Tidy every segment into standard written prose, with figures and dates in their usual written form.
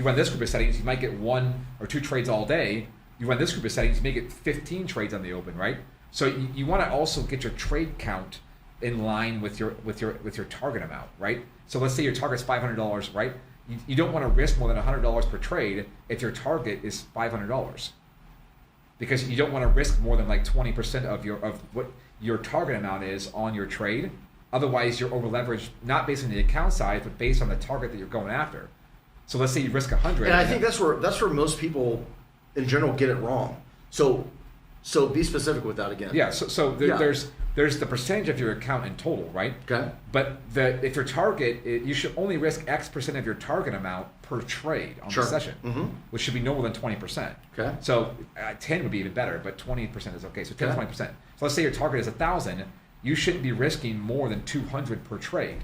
You run this group of settings, you might get 1 or 2 trades all day. You run this group of settings, you may get 15 trades on the open, right? So you want to also get your trade count in line with your target amount, right? So let's say your target's $500, right? You don't want to risk more than $100 per trade if your target is $500, because you don't want to risk more than like 20% of what your target amount is on your trade. Otherwise, you're over leveraged, not based on the account size, but based on the target that you're going after. So let's say you risk 100. And I think that's where most people in general get it wrong. So be specific with that again. Yeah. So there's the percentage of your account in total, right? Okay. But if your target, you should only risk X% of your target amount per trade on the session, which should be no more than 20%. Okay. So 10 would be even better, but 20% is okay. So 10 to 20%. So let's say your target is 1,000. You shouldn't be risking more than 200 per trade,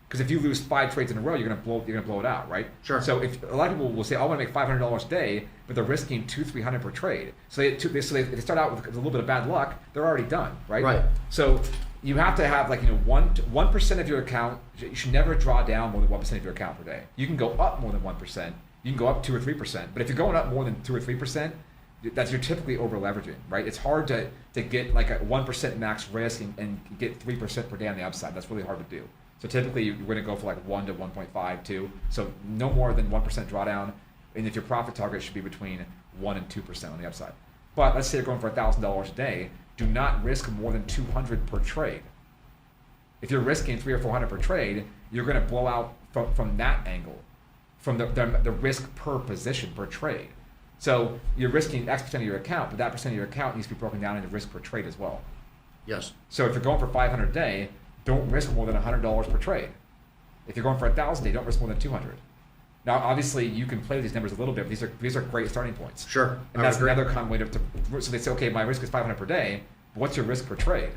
because if you lose 5 trades in a row, you're gonna blow it out, right? Sure. So if a lot of people will say, "I want to make $500 a day," but they're risking $200-300 per trade. So if they start out with a little bit of bad luck, they're already done, right? Right. So you have to have 1% of your account. You should never draw down more than 1% of your account per day. You can go up more than 1%. You can go up 2 or 3%. But if you're going up more than 2 or 3%, you're typically over leveraging, right? It's hard to get like a 1% max risk and get 3% per day on the upside. That's really hard to do. So typically you're going to go for like 1 to 1.5, 2. So no more than 1% drawdown. And if your profit target should be between 1 and 2% on the upside. But let's say you're going for $1,000 a day. Do not risk more than 200 per trade. If you're risking 300 or 400 per trade, you're going to blow out from that angle, from the risk per position per trade. So you're risking X% of your account, but that percent of your account needs to be broken down into risk per trade as well. Yes. So if you're going for 500 a day, don't risk more than $100 per trade. If you're going for 1,000 a day, don't risk more than 200. Now, obviously, you can play with these numbers a little bit, but these are great starting points. Sure. And that's another common way to. So they say, okay, my risk is 500 per day. But what's your risk per trade?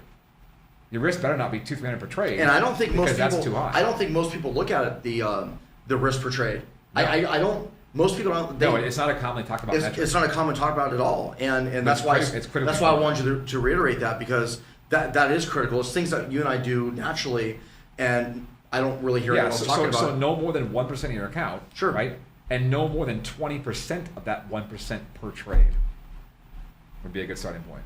Your risk better not be 200-300 per trade. And I don't think most people. That's too high. I don't think most people look at it the risk per trade. No. I don't. Most people don't. No, it's not a commonly talked about metric. It's not a common talk about at all, and that's why it's critical. That's why I wanted you to reiterate that, because that is critical. It's things that you and I do naturally, and I don't really hear anyone talking about. So no more than 1% of your account, sure, right? And no more than 20% of that 1% per trade would be a good starting point.